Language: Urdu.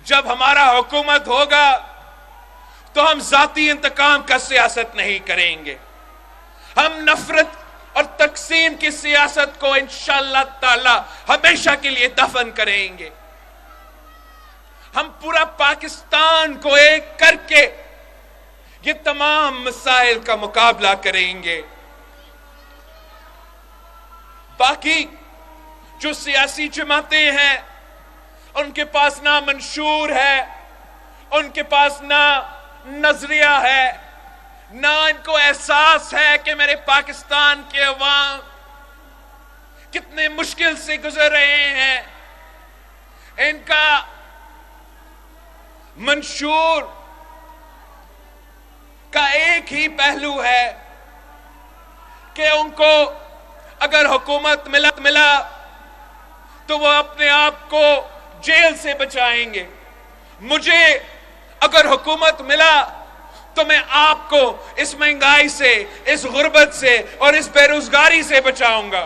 جب ہمارا حکومت ہوگا تو ہم ذاتی انتقام کا سیاست نہیں کریں گے، ہم نفرت اور تقسیم کی سیاست کو انشاءاللہ تعالی ہمیشہ کے لیے دفن کریں گے، ہم پورا پاکستان کو ایک کر کے یہ تمام مسائل کا مقابلہ کریں گے۔ باقی جو سیاسی جماعتیں ہیں ان کے پاس نہ منشور ہے، ان کے پاس نہ نظریہ ہے، نہ ان کو احساس ہے کہ میرے پاکستان کے عوام کتنے مشکل سے گزر رہے ہیں۔ ان کا منشور کا ایک ہی پہلو ہے کہ ان کو اگر حکومت ملا تو وہ اپنے آپ کو جیل سے بچائیں گے، مجھے اگر حکومت ملا تو میں آپ کو اس مہنگائی سے، اس غربت سے اور اس بے روزگاری سے بچاؤں گا۔